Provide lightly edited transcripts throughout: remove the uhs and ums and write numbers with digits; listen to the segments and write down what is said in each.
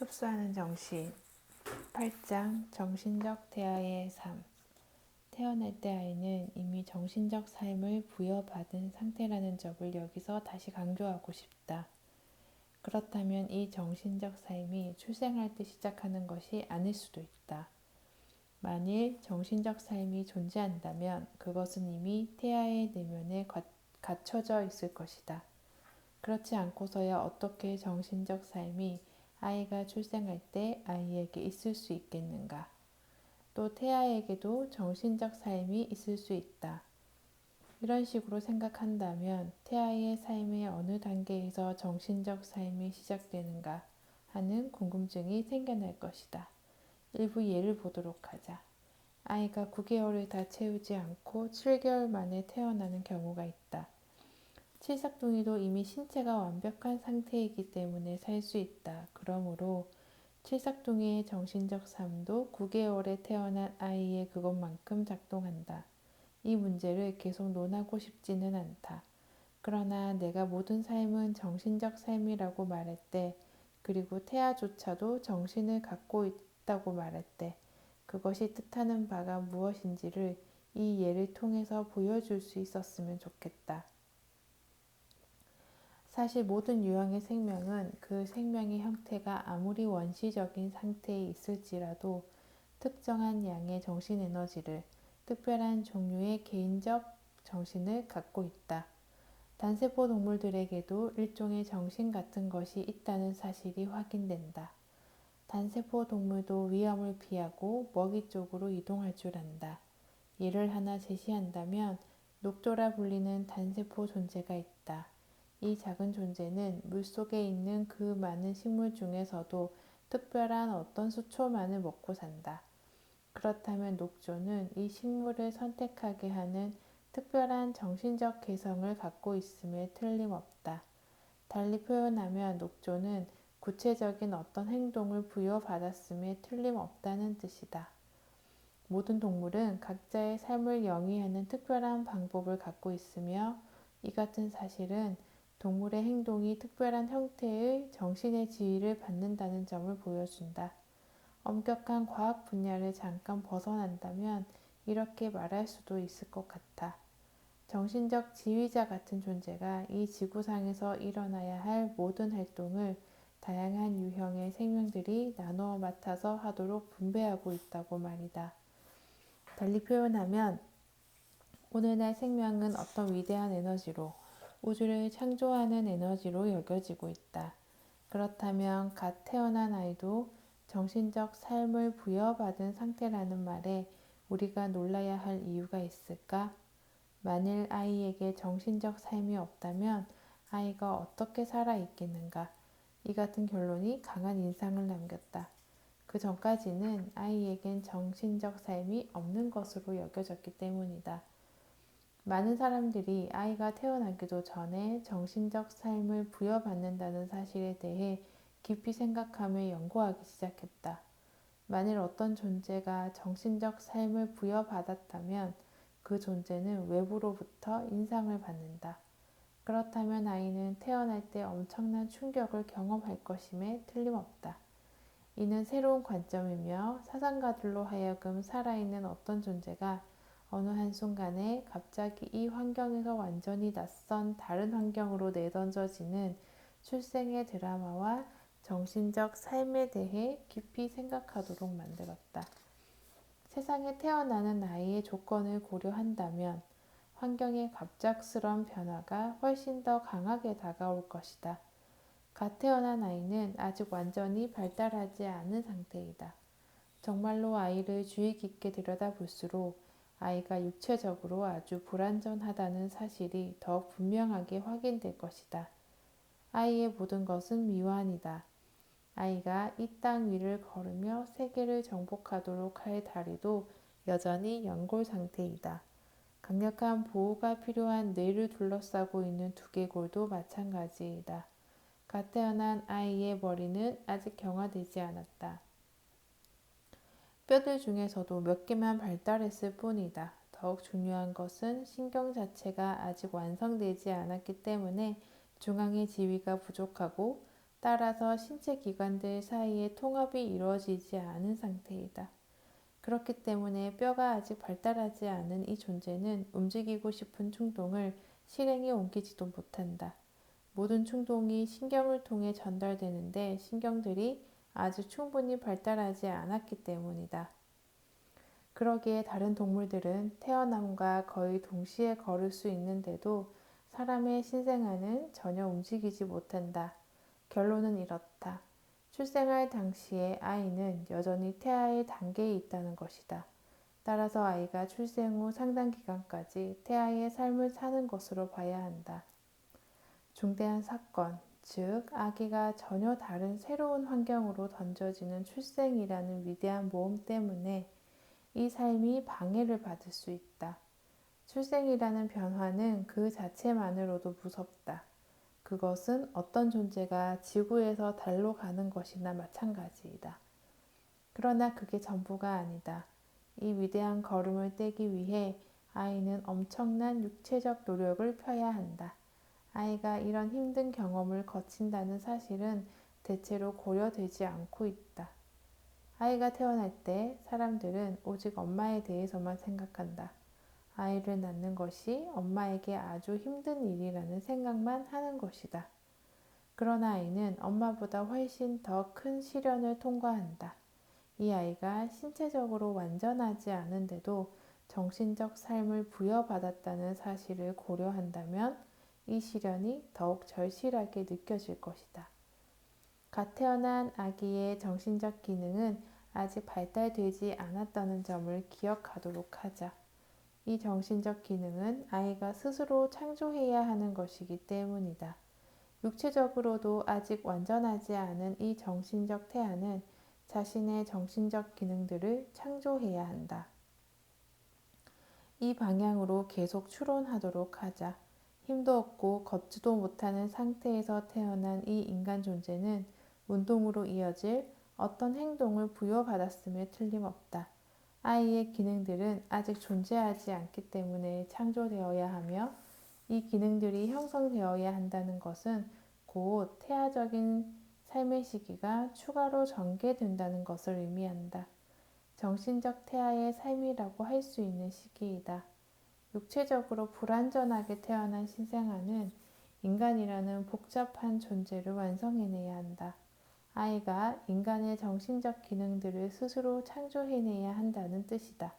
흡수하는 정신 8장 정신적 태아의 삶. 태어날 때 아이는 이미 정신적 삶을 부여받은 상태라는 점을 여기서 다시 강조하고 싶다. 그렇다면 이 정신적 삶이 출생할 때 시작하는 것이 아닐 수도 있다. 만일 정신적 삶이 존재한다면 그것은 이미 태아의 내면에 갖춰져 있을 것이다. 그렇지 않고서야 어떻게 정신적 삶이 아이가 출생할 때 아이에게 있을 수 있겠는가? 또 태아에게도 정신적 삶이 있을 수 있다. 이런 식으로 생각한다면 태아의 삶의 어느 단계에서 정신적 삶이 시작되는가 하는 궁금증이 생겨날 것이다. 일부 예를 보도록 하자. 아이가 9개월을 다 채우지 않고 7개월 만에 태어나는 경우가 있다. 칠삭둥이도 이미 신체가 완벽한 상태이기 때문에 살 수 있다. 그러므로 칠삭둥이의 정신적 삶도 9개월에 태어난 아이의 그것만큼 작동한다. 이 문제를 계속 논하고 싶지는 않다. 그러나 내가 모든 삶은 정신적 삶이라고 말할 때, 그리고 태아조차도 정신을 갖고 있다고 말할 때, 그것이 뜻하는 바가 무엇인지를 이 예를 통해서 보여줄 수 있었으면 좋겠다. 사실 모든 유형의 생명은 그 생명의 형태가 아무리 원시적인 상태에 있을지라도 특정한 양의 정신에너지를, 특별한 종류의 개인적 정신을 갖고 있다. 단세포 동물들에게도 일종의 정신 같은 것이 있다는 사실이 확인된다. 단세포 동물도 위험을 피하고 먹이 쪽으로 이동할 줄 안다. 예를 하나 제시한다면 녹조라 불리는 단세포 존재가 있다. 이 작은 존재는 물속에 있는 그 많은 식물 중에서도 특별한 어떤 수초만을 먹고 산다. 그렇다면 녹조는 이 식물을 선택하게 하는 특별한 정신적 개성을 갖고 있음에 틀림없다. 달리 표현하면 녹조는 구체적인 어떤 행동을 부여받았음에 틀림없다는 뜻이다. 모든 동물은 각자의 삶을 영위하는 특별한 방법을 갖고 있으며 이 같은 사실은 동물의 행동이 특별한 형태의 정신의 지휘를 받는다는 점을 보여준다. 엄격한 과학 분야를 잠깐 벗어난다면 이렇게 말할 수도 있을 것 같아. 정신적 지휘자 같은 존재가 이 지구상에서 일어나야 할 모든 활동을 다양한 유형의 생명들이 나누어 맡아서 하도록 분배하고 있다고 말이다. 달리 표현하면 오늘날 생명은 어떤 위대한 에너지로, 우주를 창조하는 에너지로 여겨지고 있다. 그렇다면 갓 태어난 아이도 정신적 삶을 부여받은 상태라는 말에 우리가 놀라야 할 이유가 있을까? 만일 아이에게 정신적 삶이 없다면 아이가 어떻게 살아 있겠는가? 이 같은 결론이 강한 인상을 남겼다. 그 전까지는 아이에겐 정신적 삶이 없는 것으로 여겨졌기 때문이다. 많은 사람들이 아이가 태어나기도 전에 정신적 삶을 부여받는다는 사실에 대해 깊이 생각하며 연구하기 시작했다. 만일 어떤 존재가 정신적 삶을 부여받았다면 그 존재는 외부로부터 인상을 받는다. 그렇다면 아이는 태어날 때 엄청난 충격을 경험할 것임에 틀림없다. 이는 새로운 관점이며 사상가들로 하여금 살아있는 어떤 존재가 어느 한순간에 갑자기 이 환경에서 완전히 낯선 다른 환경으로 내던져지는 출생의 드라마와 정신적 삶에 대해 깊이 생각하도록 만들었다. 세상에 태어나는 아이의 조건을 고려한다면 환경의 갑작스런 변화가 훨씬 더 강하게 다가올 것이다. 갓 태어난 아이는 아직 완전히 발달하지 않은 상태이다. 정말로 아이를 주의 깊게 들여다볼수록 아이가 육체적으로 아주 불완전하다는 사실이 더 분명하게 확인될 것이다. 아이의 모든 것은 미완이다. 아이가 이 땅 위를 걸으며 세계를 정복하도록 할 다리도 여전히 연골 상태이다. 강력한 보호가 필요한 뇌를 둘러싸고 있는 두개골도 마찬가지이다. 갓 태어난 아이의 머리는 아직 경화되지 않았다. 뼈들 중에서도 몇 개만 발달했을 뿐이다. 더욱 중요한 것은 신경 자체가 아직 완성되지 않았기 때문에 중앙의 지위가 부족하고 따라서 신체 기관들 사이에 통합이 이루어지지 않은 상태이다. 그렇기 때문에 뼈가 아직 발달하지 않은 이 존재는 움직이고 싶은 충동을 실행에 옮기지도 못한다. 모든 충동이 신경을 통해 전달되는데 신경들이 아직 충분히 발달하지 않았기 때문이다. 그러기에 다른 동물들은 태어남과 거의 동시에 걸을 수 있는데도 사람의 신생아는 전혀 움직이지 못한다. 결론은 이렇다. 출생할 당시에 아이는 여전히 태아의 단계에 있다는 것이다. 따라서 아이가 출생 후 상당 기간까지 태아의 삶을 사는 것으로 봐야 한다. 중대한 사건, 즉 아기가 전혀 다른 새로운 환경으로 던져지는 출생이라는 위대한 모험 때문에 이 삶이 방해를 받을 수 있다. 출생이라는 변화는 그 자체만으로도 무섭다. 그것은 어떤 존재가 지구에서 달로 가는 것이나 마찬가지이다. 그러나 그게 전부가 아니다. 이 위대한 걸음을 떼기 위해 아이는 엄청난 육체적 노력을 펴야 한다. 아이가 이런 힘든 경험을 거친다는 사실은 대체로 고려되지 않고 있다. 아이가 태어날 때 사람들은 오직 엄마에 대해서만 생각한다. 아이를 낳는 것이 엄마에게 아주 힘든 일이라는 생각만 하는 것이다. 그러나 아이는 엄마보다 훨씬 더 큰 시련을 통과한다. 이 아이가 신체적으로 완전하지 않은데도 정신적 삶을 부여받았다는 사실을 고려한다면 이 시련이 더욱 절실하게 느껴질 것이다. 갓 태어난 아기의 정신적 기능은 아직 발달되지 않았다는 점을 기억하도록 하자. 이 정신적 기능은 아이가 스스로 창조해야 하는 것이기 때문이다. 육체적으로도 아직 완전하지 않은 이 정신적 태아는 자신의 정신적 기능들을 창조해야 한다. 이 방향으로 계속 추론하도록 하자. 힘도 없고 걷지도 못하는 상태에서 태어난 이 인간 존재는 운동으로 이어질 어떤 행동을 부여받았음에 틀림없다. 아이의 기능들은 아직 존재하지 않기 때문에 창조되어야 하며 이 기능들이 형성되어야 한다는 것은 곧 태아적인 삶의 시기가 추가로 전개된다는 것을 의미한다. 정신적 태아의 삶이라고 할 수 있는 시기이다. 육체적으로 불완전하게 태어난 신생아는 인간이라는 복잡한 존재를 완성해내야 한다. 아이가 인간의 정신적 기능들을 스스로 창조해내야 한다는 뜻이다.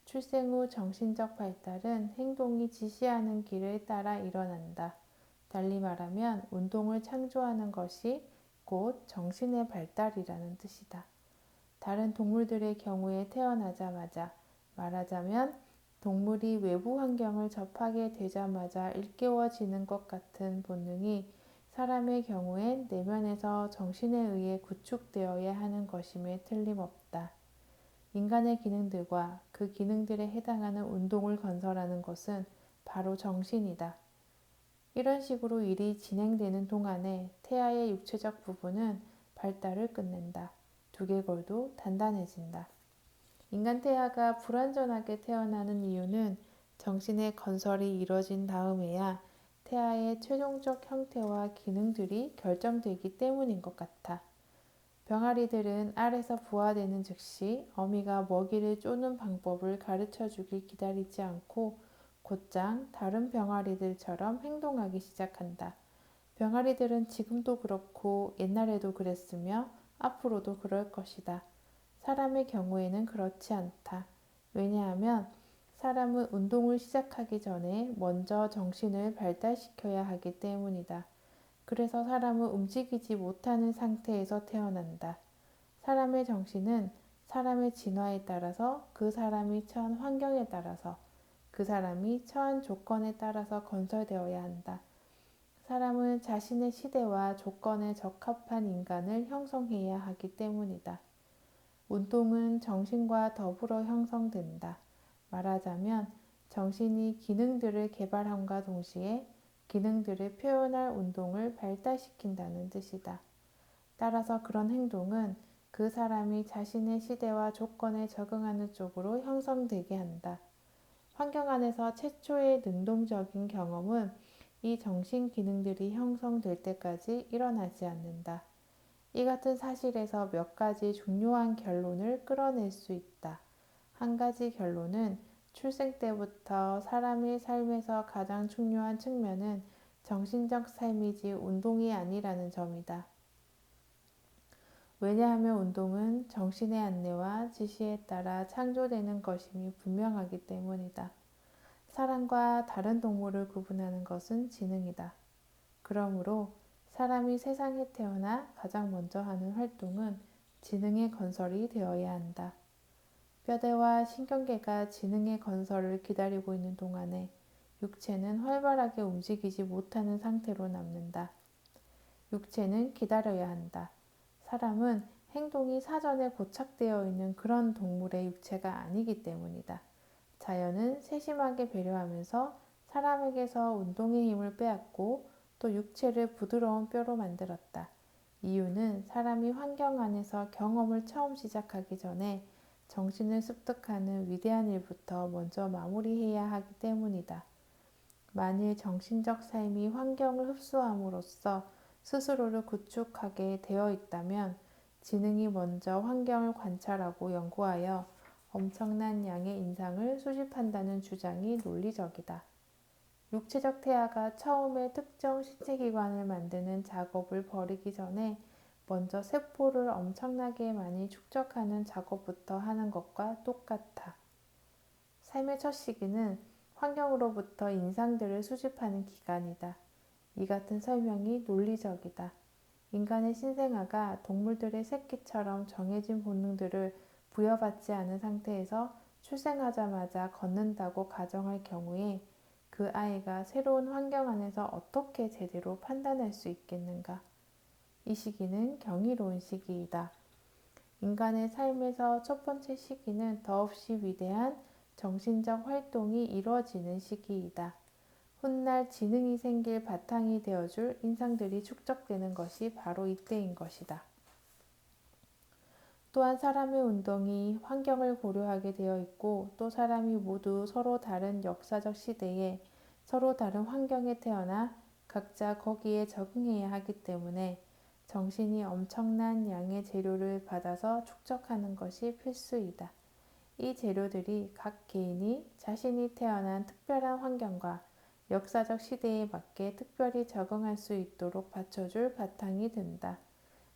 출생 후 정신적 발달은 행동이 지시하는 길을 따라 일어난다. 달리 말하면 운동을 창조하는 것이 곧 정신의 발달이라는 뜻이다. 다른 동물들의 경우에 태어나자마자, 말하자면 동물이 외부 환경을 접하게 되자마자 일깨워지는 것 같은 본능이 사람의 경우엔 내면에서 정신에 의해 구축되어야 하는 것임에 틀림없다. 인간의 기능들과 그 기능들에 해당하는 운동을 건설하는 것은 바로 정신이다. 이런 식으로 일이 진행되는 동안에 태아의 육체적 부분은 발달을 끝낸다. 두개골도 단단해진다. 인간 태아가 불완전하게 태어나는 이유는 정신의 건설이 이뤄진 다음에야 태아의 최종적 형태와 기능들이 결정되기 때문인 것 같아. 병아리들은 알에서 부화되는 즉시 어미가 먹이를 쪼는 방법을 가르쳐주길 기다리지 않고 곧장 다른 병아리들처럼 행동하기 시작한다. 병아리들은 지금도 그렇고 옛날에도 그랬으며 앞으로도 그럴 것이다. 사람의 경우에는 그렇지 않다. 왜냐하면 사람은 운동을 시작하기 전에 먼저 정신을 발달시켜야 하기 때문이다. 그래서 사람은 움직이지 못하는 상태에서 태어난다. 사람의 정신은 사람의 진화에 따라서 그 사람이 처한 환경에 따라서 그 사람이 처한 조건에 따라서 건설되어야 한다. 사람은 자신의 시대와 조건에 적합한 인간을 형성해야 하기 때문이다. 운동은 정신과 더불어 형성된다. 말하자면 정신이 기능들을 개발함과 동시에 기능들을 표현할 운동을 발달시킨다는 뜻이다. 따라서 그런 행동은 그 사람이 자신의 시대와 조건에 적응하는 쪽으로 형성되게 한다. 환경 안에서 최초의 능동적인 경험은 이 정신 기능들이 형성될 때까지 일어나지 않는다. 이 같은 사실에서 몇 가지 중요한 결론을 끌어낼 수 있다. 한 가지 결론은 출생 때부터 사람의 삶에서 가장 중요한 측면은 정신적 삶이지 운동이 아니라는 점이다. 왜냐하면 운동은 정신의 안내와 지시에 따라 창조되는 것임이 분명하기 때문이다. 사람과 다른 동물을 구분하는 것은 지능이다. 그러므로 사람이 세상에 태어나 가장 먼저 하는 활동은 지능의 건설이 되어야 한다. 뼈대와 신경계가 지능의 건설을 기다리고 있는 동안에 육체는 활발하게 움직이지 못하는 상태로 남는다. 육체는 기다려야 한다. 사람은 행동이 사전에 고착되어 있는 그런 동물의 육체가 아니기 때문이다. 자연은 세심하게 배려하면서 사람에게서 운동의 힘을 빼앗고 또 육체를 부드러운 뼈로 만들었다. 이유는 사람이 환경 안에서 경험을 처음 시작하기 전에 정신을 습득하는 위대한 일부터 먼저 마무리해야 하기 때문이다. 만일 정신적 삶이 환경을 흡수함으로써 스스로를 구축하게 되어 있다면 지능이 먼저 환경을 관찰하고 연구하여 엄청난 양의 인상을 수집한다는 주장이 논리적이다. 육체적 태아가 처음에 특정 신체기관을 만드는 작업을 벌이기 전에 먼저 세포를 엄청나게 많이 축적하는 작업부터 하는 것과 똑같아. 삶의 첫 시기는 환경으로부터 인상들을 수집하는 기간이다. 이 같은 설명이 논리적이다. 인간의 신생아가 동물들의 새끼처럼 정해진 본능들을 부여받지 않은 상태에서 출생하자마자 걷는다고 가정할 경우에 그 아이가 새로운 환경 안에서 어떻게 제대로 판단할 수 있겠는가? 이 시기는 경이로운 시기이다. 인간의 삶에서 첫 번째 시기는 더없이 위대한 정신적 활동이 이루어지는 시기이다. 훗날 지능이 생길 바탕이 되어줄 인상들이 축적되는 것이 바로 이때인 것이다. 또한 사람의 운동이 환경을 고려하게 되어 있고 또 사람이 모두 서로 다른 역사적 시대에 서로 다른 환경에 태어나 각자 거기에 적응해야 하기 때문에 정신이 엄청난 양의 재료를 받아서 축적하는 것이 필수이다. 이 재료들이 각 개인이 자신이 태어난 특별한 환경과 역사적 시대에 맞게 특별히 적응할 수 있도록 받쳐줄 바탕이 된다.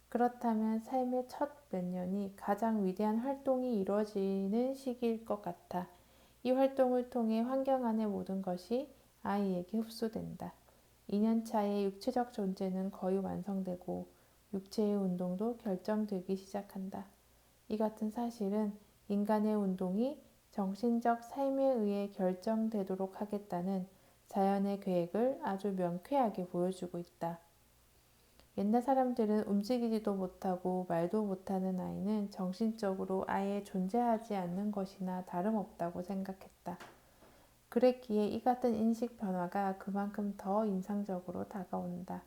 그렇다면 삶의 첫 몇 년이 가장 위대한 활동이 이루어지는 시기일 것 같아. 이 활동을 통해 환경 안의 모든 것이 아이에게 흡수된다. 2년 차에 육체적 존재는 거의 완성되고 육체의 운동도 결정되기 시작한다. 이 같은 사실은 인간의 운동이 정신적 삶에 의해 결정되도록 하겠다는 자연의 계획을 아주 명쾌하게 보여주고 있다. 옛날 사람들은 움직이지도 못하고 말도 못하는 아이는 정신적으로 아예 존재하지 않는 것이나 다름없다고 생각했다. 그랬기에 이 같은 인식 변화가 그만큼 더 인상적으로 다가온다.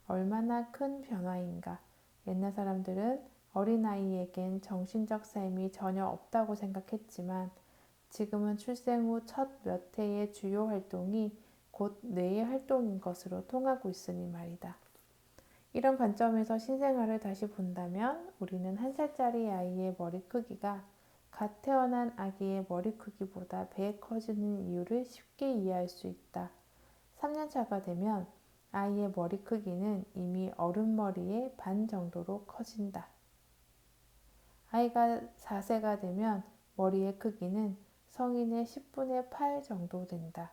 얼마나 큰 변화인가. 옛날 사람들은 어린아이에겐 정신적 삶이 전혀 없다고 생각했지만 지금은 출생 후 첫 몇 해의 주요 활동이 곧 뇌의 활동인 것으로 통하고 있으니 말이다. 이런 관점에서 신생아를 다시 본다면 우리는 1살짜리 아이의 머리 크기가 갓 태어난 아기의 머리 크기보다 배 커지는 이유를 쉽게 이해할 수 있다. 3년차가 되면 아이의 머리 크기는 이미 어른 머리의 반 정도로 커진다. 아이가 4세가 되면 머리의 크기는 성인의 10분의 8 정도 된다.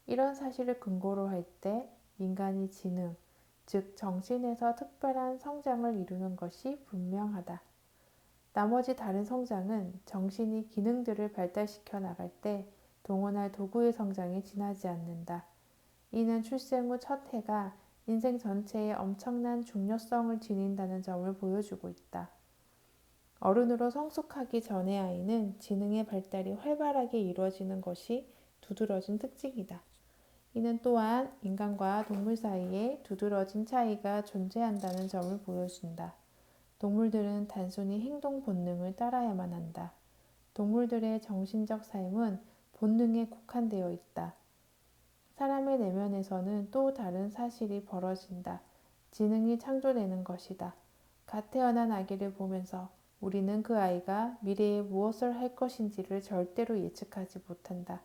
이런 사실을 근거로 할 때 인간이 지능, 즉 정신에서 특별한 성장을 이루는 것이 분명하다. 나머지 다른 성장은 정신이 기능들을 발달시켜 나갈 때 동원할 도구의 성장에 지나지 않는다. 이는 출생 후 첫 해가 인생 전체에 엄청난 중요성을 지닌다는 점을 보여주고 있다. 어른으로 성숙하기 전의 아이는 지능의 발달이 활발하게 이루어지는 것이 두드러진 특징이다. 이는 또한 인간과 동물 사이에 두드러진 차이가 존재한다는 점을 보여준다. 동물들은 단순히 행동 본능을 따라야만 한다. 동물들의 정신적 삶은 본능에 국한되어 있다. 사람의 내면에서는 또 다른 사실이 벌어진다. 지능이 창조되는 것이다. 갓 태어난 아기를 보면서 우리는 그 아이가 미래에 무엇을 할 것인지를 절대로 예측하지 못한다.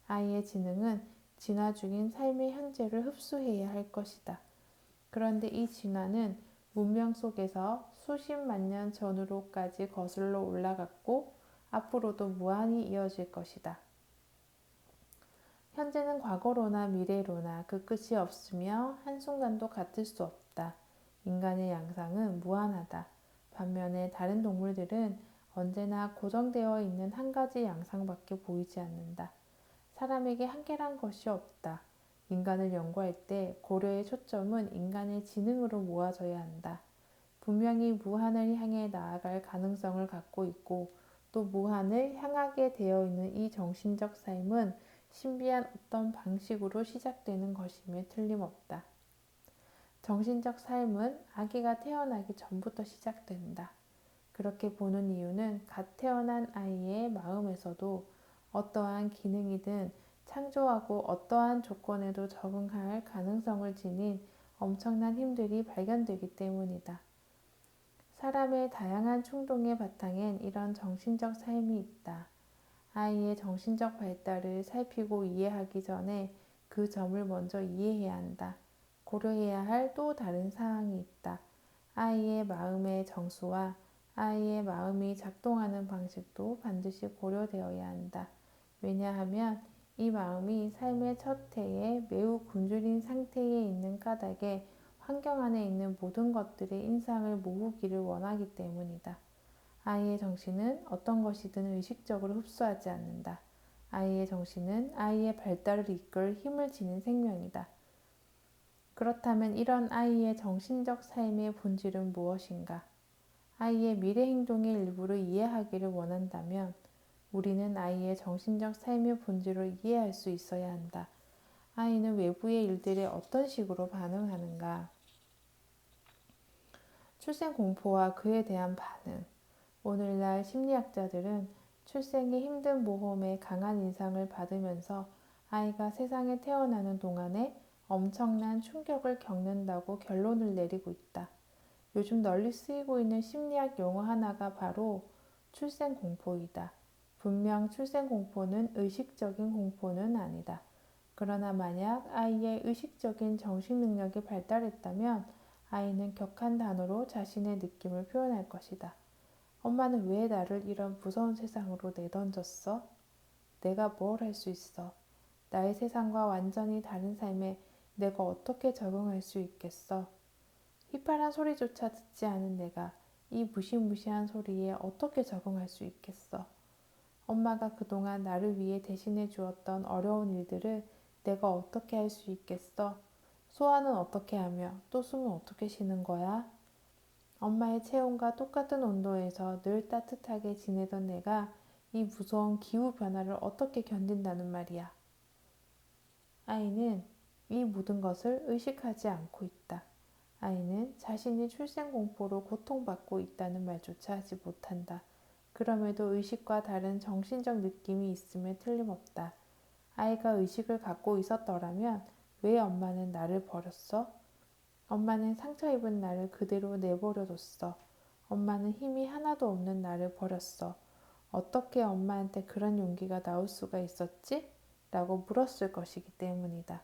아이의 지능은 진화 중인 삶의 현재를 흡수해야 할 것이다. 그런데 이 진화는 문명 속에서 수십만 년 전으로까지 거슬러 올라갔고 앞으로도 무한히 이어질 것이다. 현재는 과거로나 미래로나 그 끝이 없으며 한순간도 같을 수 없다. 인간의 양상은 무한하다. 반면에 다른 동물들은 언제나 고정되어 있는 한 가지 양상밖에 보이지 않는다. 사람에게 한계란 것이 없다. 인간을 연구할 때 고려의 초점은 인간의 지능으로 모아져야 한다. 분명히 무한을 향해 나아갈 가능성을 갖고 있고 또 무한을 향하게 되어 있는 이 정신적 삶은 신비한 어떤 방식으로 시작되는 것임에 틀림없다. 정신적 삶은 아기가 태어나기 전부터 시작된다. 그렇게 보는 이유는 갓 태어난 아이의 마음에서도 어떠한 기능이든 창조하고 어떠한 조건에도 적응할 가능성을 지닌 엄청난 힘들이 발견되기 때문이다. 사람의 다양한 충동의 바탕엔 이런 정신적 삶이 있다. 아이의 정신적 발달을 살피고 이해하기 전에 그 점을 먼저 이해해야 한다. 고려해야 할 또 다른 사항이 있다. 아이의 마음의 정수와 아이의 마음이 작동하는 방식도 반드시 고려되어야 한다. 왜냐하면 이 마음이 삶의 첫 해에 매우 굶주린 상태에 있는 까닭에 환경 안에 있는 모든 것들의 인상을 모으기를 원하기 때문이다. 아이의 정신은 어떤 것이든 의식적으로 흡수하지 않는다. 아이의 정신은 아이의 발달을 이끌 힘을 지닌 생명이다. 그렇다면 이런 아이의 정신적 삶의 본질은 무엇인가? 아이의 미래 행동의 일부를 이해하기를 원한다면 우리는 아이의 정신적 삶의 본질을 이해할 수 있어야 한다. 아이는 외부의 일들에 어떤 식으로 반응하는가? 출생 공포와 그에 대한 반응. 오늘날 심리학자들은 출생의 힘든 모험에 강한 인상을 받으면서 아이가 세상에 태어나는 동안에 엄청난 충격을 겪는다고 결론을 내리고 있다. 요즘 널리 쓰이고 있는 심리학 용어 하나가 바로 출생 공포이다. 분명 출생 공포는 의식적인 공포는 아니다. 그러나 만약 아이의 의식적인 정신 능력이 발달했다면 아이는 격한 단어로 자신의 느낌을 표현할 것이다. 엄마는 왜 나를 이런 무서운 세상으로 내던졌어? 내가 뭘 할 수 있어? 나의 세상과 완전히 다른 삶에 내가 어떻게 적응할 수 있겠어? 휘파란 소리조차 듣지 않은 내가 이 무시무시한 소리에 어떻게 적응할 수 있겠어? 엄마가 그동안 나를 위해 대신해 주었던 어려운 일들을 내가 어떻게 할 수 있겠어? 소화는 어떻게 하며 또 숨은 어떻게 쉬는 거야? 엄마의 체온과 똑같은 온도에서 늘 따뜻하게 지내던 내가 이 무서운 기후 변화를 어떻게 견딘다는 말이야. 아이는 이 모든 것을 의식하지 않고 있다. 아이는 자신이 출생 공포로 고통받고 있다는 말조차 하지 못한다. 그럼에도 의식과 다른 정신적 느낌이 있음에 틀림없다. 아이가 의식을 갖고 있었더라면 왜 엄마는 나를 버렸어? 엄마는 상처 입은 나를 그대로 내버려뒀어. 엄마는 힘이 하나도 없는 나를 버렸어. 어떻게 엄마한테 그런 용기가 나올 수가 있었지? 라고 물었을 것이기 때문이다.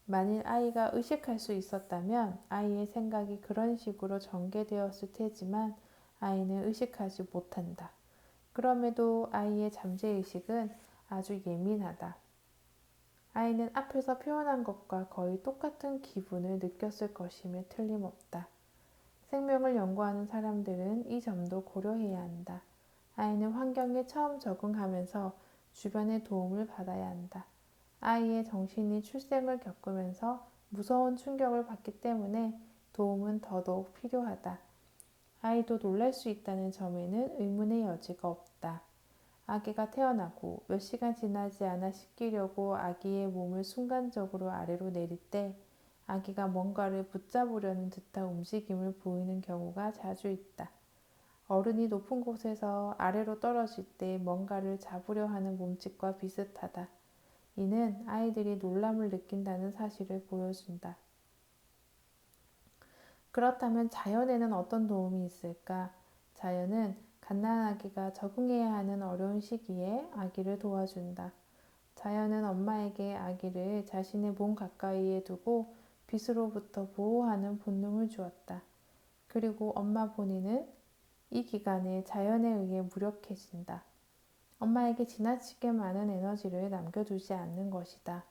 만일 아이가 의식할 수 있었다면 아이의 생각이 그런 식으로 전개되었을 테지만 아이는 의식하지 못한다. 그럼에도 아이의 잠재의식은 아주 예민하다. 아이는 앞에서 표현한 것과 거의 똑같은 기분을 느꼈을 것임에 틀림없다. 생명을 연구하는 사람들은 이 점도 고려해야 한다. 아이는 환경에 처음 적응하면서 주변의 도움을 받아야 한다. 아이의 정신이 출생을 겪으면서 무서운 충격을 받기 때문에 도움은 더더욱 필요하다. 아이도 놀랄 수 있다는 점에는 의문의 여지가 없다. 아기가 태어나고 몇 시간 지나지 않아 씻기려고 아기의 몸을 순간적으로 아래로 내릴 때 아기가 뭔가를 붙잡으려는 듯한 움직임을 보이는 경우가 자주 있다. 어른이 높은 곳에서 아래로 떨어질 때 뭔가를 잡으려 하는 몸짓과 비슷하다. 이는 아이들이 놀람을 느낀다는 사실을 보여준다. 그렇다면 자연에는 어떤 도움이 있을까? 자연은 갓난 아기가 적응해야 하는 어려운 시기에 아기를 도와준다. 자연은 엄마에게 아기를 자신의 몸 가까이에 두고 빛으로부터 보호하는 본능을 주었다. 그리고 엄마 본인은 이 기간에 자연에 의해 무력해진다. 엄마에게 지나치게 많은 에너지를 남겨두지 않는 것이다.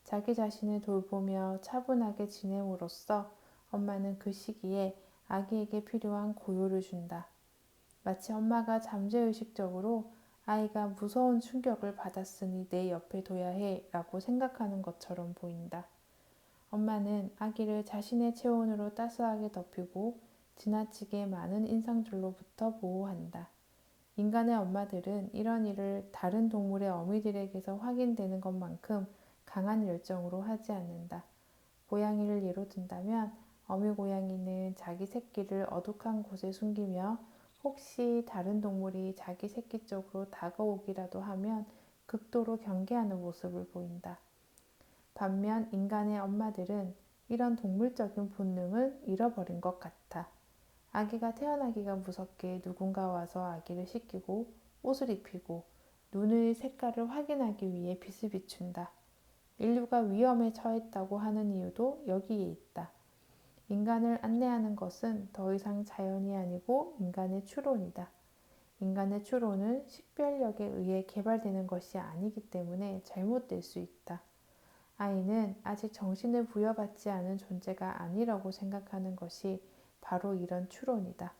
자기 자신을 돌보며 차분하게 지냄으로써 엄마는 그 시기에 아기에게 필요한 고요를 준다. 마치 엄마가 잠재의식적으로 아이가 무서운 충격을 받았으니 내 옆에 둬야 해 라고 생각하는 것처럼 보인다. 엄마는 아기를 자신의 체온으로 따스하게 덮이고 지나치게 많은 인상들로부터 보호한다. 인간의 엄마들은 이런 일을 다른 동물의 어미들에게서 확인되는 것만큼 강한 열정으로 하지 않는다. 고양이를 예로 든다면 어미 고양이는 자기 새끼를 어둑한 곳에 숨기며 혹시 다른 동물이 자기 새끼 쪽으로 다가오기라도 하면 극도로 경계하는 모습을 보인다. 반면 인간의 엄마들은 이런 동물적인 본능을 잃어버린 것 같아. 아기가 태어나기가 무섭게 누군가 와서 아기를 씻기고 옷을 입히고 눈의 색깔을 확인하기 위해 빛을 비춘다. 인류가 위험에 처했다고 하는 이유도 여기에 있다. 인간을 안내하는 것은 더 이상 자연이 아니고 인간의 추론이다. 인간의 추론은 식별력에 의해 개발되는 것이 아니기 때문에 잘못될 수 있다. 아이는 아직 정신을 부여받지 않은 존재가 아니라고 생각하는 것이 바로 이런 추론이다.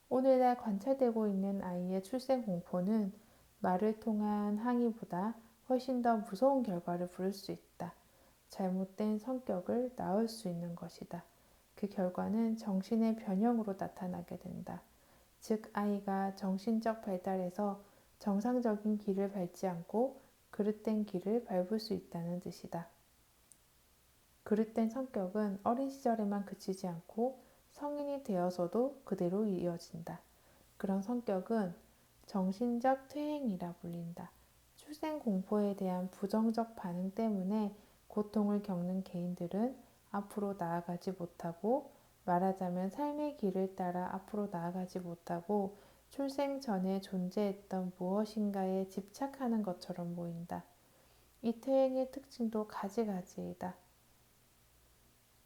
오늘날 관찰되고 있는 아이의 출생 공포는 말을 통한 항의보다 훨씬 더 무서운 결과를 부를 수 있다. 잘못된 성격을 낳을 수 있는 것이다. 그 결과는 정신의 변형으로 나타나게 된다. 즉, 아이가 정신적 발달에서 정상적인 길을 밟지 않고 그릇된 길을 밟을 수 있다는 뜻이다. 그릇된 성격은 어린 시절에만 그치지 않고 성인이 되어서도 그대로 이어진다. 그런 성격은 정신적 퇴행이라 불린다. 출생 공포에 대한 부정적 반응 때문에 고통을 겪는 개인들은 앞으로 나아가지 못하고, 말하자면 삶의 길을 따라 앞으로 나아가지 못하고 출생 전에 존재했던 무엇인가에 집착하는 것처럼 보인다. 이 퇴행의 특징도 가지가지이다.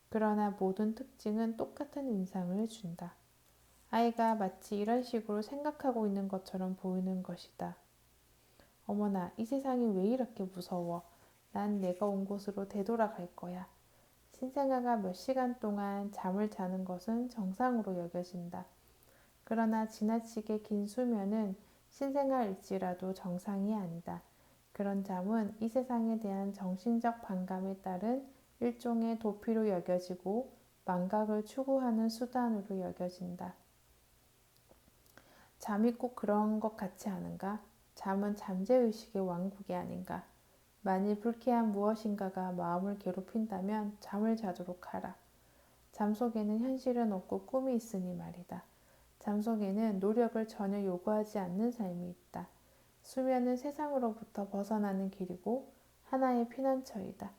그러나 모든 특징은 똑같은 인상을 준다. 아이가 마치 이런 식으로 생각하고 있는 것처럼 보이는 것이다. 어머나, 이 세상이 왜 이렇게 무서워? 난 내가 온 곳으로 되돌아갈 거야. 신생아가 몇 시간 동안 잠을 자는 것은 정상으로 여겨진다. 그러나 지나치게 긴 수면은 신생아일지라도 정상이 아니다. 그런 잠은 이 세상에 대한 정신적 반감에 따른 일종의 도피로 여겨지고 망각을 추구하는 수단으로 여겨진다. 잠이 꼭 그런 것 같지 않은가? 잠은 잠재의식의 왕국이 아닌가? 만일 불쾌한 무엇인가가 마음을 괴롭힌다면 잠을 자도록 하라. 잠 속에는 현실은 없고 꿈이 있으니 말이다. 잠 속에는 노력을 전혀 요구하지 않는 삶이 있다. 수면은 세상으로부터 벗어나는 길이고 하나의 피난처이다.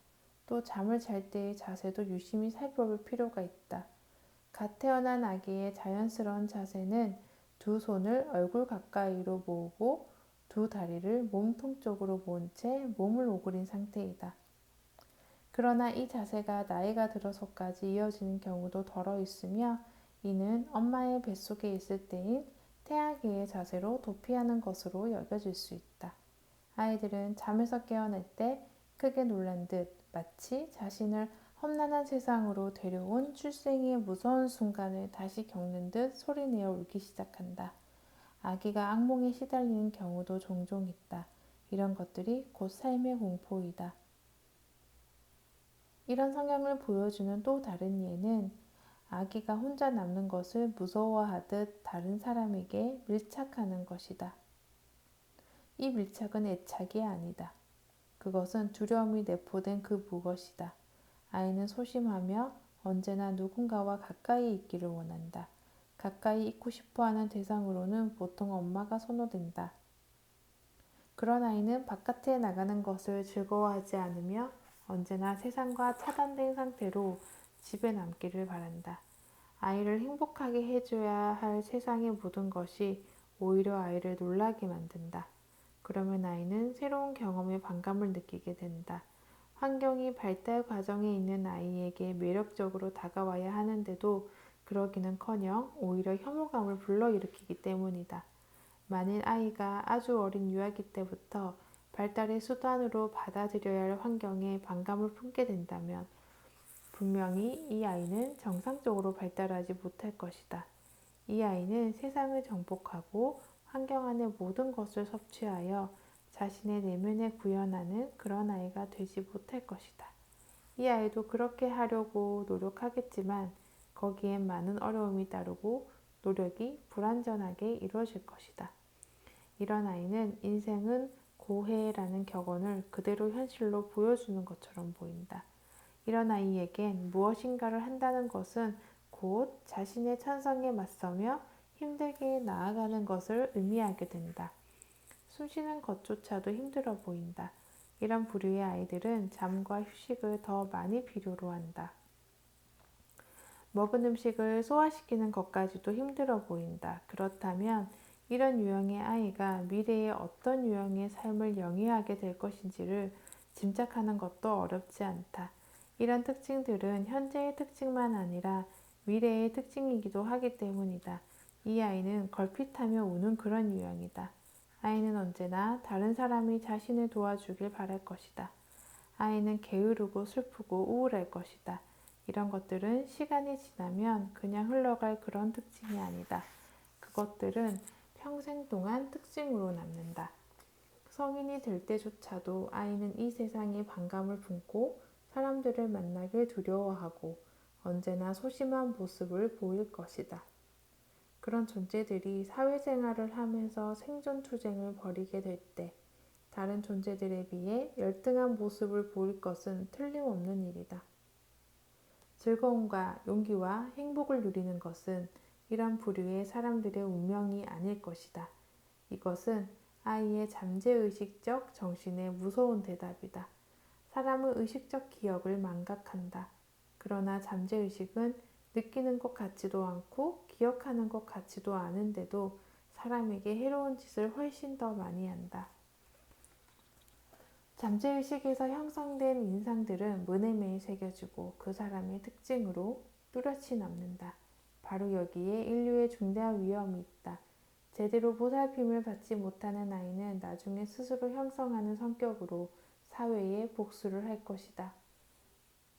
또 잠을 잘 때의 자세도 유심히 살펴볼 필요가 있다. 갓 태어난 아기의 자연스러운 자세는 두 손을 얼굴 가까이로 모으고 두 다리를 몸통 쪽으로 모은 채 몸을 오그린 상태이다. 그러나 이 자세가 나이가 들어서까지 이어지는 경우도 덜어 있으며, 이는 엄마의 뱃속에 있을 때인 태아기의 자세로 도피하는 것으로 여겨질 수 있다. 아이들은 잠에서 깨어날 때 크게 놀란 듯 마치 자신을 험난한 세상으로 데려온 출생의 무서운 순간을 다시 겪는 듯 소리내어 울기 시작한다. 아기가 악몽에 시달리는 경우도 종종 있다. 이런 것들이 곧 삶의 공포이다. 이런 성향을 보여주는 또 다른 예는 아기가 혼자 남는 것을 무서워하듯 다른 사람에게 밀착하는 것이다. 이 밀착은 애착이 아니다. 그것은 두려움이 내포된 그 무엇이다. 아이는 소심하며 언제나 누군가와 가까이 있기를 원한다. 가까이 있고 싶어하는 대상으로는 보통 엄마가 선호된다. 그런 아이는 바깥에 나가는 것을 즐거워하지 않으며 언제나 세상과 차단된 상태로 집에 남기를 바란다. 아이를 행복하게 해줘야 할 세상의 모든 것이 오히려 아이를 놀라게 만든다. 그러면 아이는 새로운 경험에 반감을 느끼게 된다. 환경이 발달 과정에 있는 아이에게 매력적으로 다가와야 하는데도 그러기는커녕 오히려 혐오감을 불러일으키기 때문이다. 만일 아이가 아주 어린 유아기 때부터 발달의 수단으로 받아들여야 할 환경에 반감을 품게 된다면 분명히 이 아이는 정상적으로 발달하지 못할 것이다. 이 아이는 세상을 정복하고 환경 안의 모든 것을 섭취하여 자신의 내면에 구현하는 그런 아이가 되지 못할 것이다. 이 아이도 그렇게 하려고 노력하겠지만 거기엔 많은 어려움이 따르고 노력이 불완전하게 이루어질 것이다. 이런 아이는 인생은 고해라는 격언을 그대로 현실로 보여주는 것처럼 보인다. 이런 아이에겐 무엇인가를 한다는 것은 곧 자신의 천성에 맞서며 힘들게 나아가는 것을 의미하게 된다. 숨쉬는 것조차도 힘들어 보인다. 이런 부류의 아이들은 잠과 휴식을 더 많이 필요로 한다. 먹은 음식을 소화시키는 것까지도 힘들어 보인다. 그렇다면 이런 유형의 아이가 미래에 어떤 유형의 삶을 영위하게 될 것인지를 짐작하는 것도 어렵지 않다. 이런 특징들은 현재의 특징만 아니라 미래의 특징이기도 하기 때문이다. 이 아이는 걸핏하며 우는 그런 유형이다. 아이는 언제나 다른 사람이 자신을 도와주길 바랄 것이다. 아이는 게으르고 슬프고 우울할 것이다. 이런 것들은 시간이 지나면 그냥 흘러갈 그런 특징이 아니다. 그것들은 평생 동안 특징으로 남는다. 성인이 될 때조차도 아이는 이 세상에 반감을 품고 사람들을 만나길 두려워하고 언제나 소심한 모습을 보일 것이다. 그런 존재들이 사회생활을 하면서 생존투쟁을 벌이게 될 때 다른 존재들에 비해 열등한 모습을 보일 것은 틀림없는 일이다. 즐거움과 용기와 행복을 누리는 것은 이런 부류의 사람들의 운명이 아닐 것이다. 이것은 아이의 잠재의식적 정신의 무서운 대답이다. 사람의 의식적 기억을 망각한다. 그러나 잠재의식은 느끼는 것 같지도 않고 기억하는 것 같지도 않은데도 사람에게 해로운 짓을 훨씬 더 많이 한다. 잠재의식에서 형성된 인상들은 문에 매일 새겨지고 그 사람의 특징으로 뚜렷이 남는다. 바로 여기에 인류의 중대한 위험이 있다. 제대로 보살핌을 받지 못하는 아이는 나중에 스스로 형성하는 성격으로 사회에 복수를 할 것이다.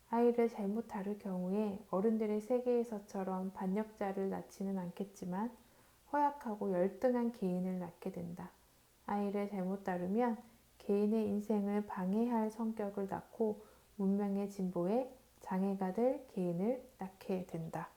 아이를 잘못 다룰 경우에 어른들의 세계에서처럼 반역자를 낳지는 않겠지만 허약하고 열등한 개인을 낳게 된다. 아이를 잘못 다루면 개인의 인생을 방해할 성격을 낳고 문명의 진보에 장애가 될 개인을 낳게 된다.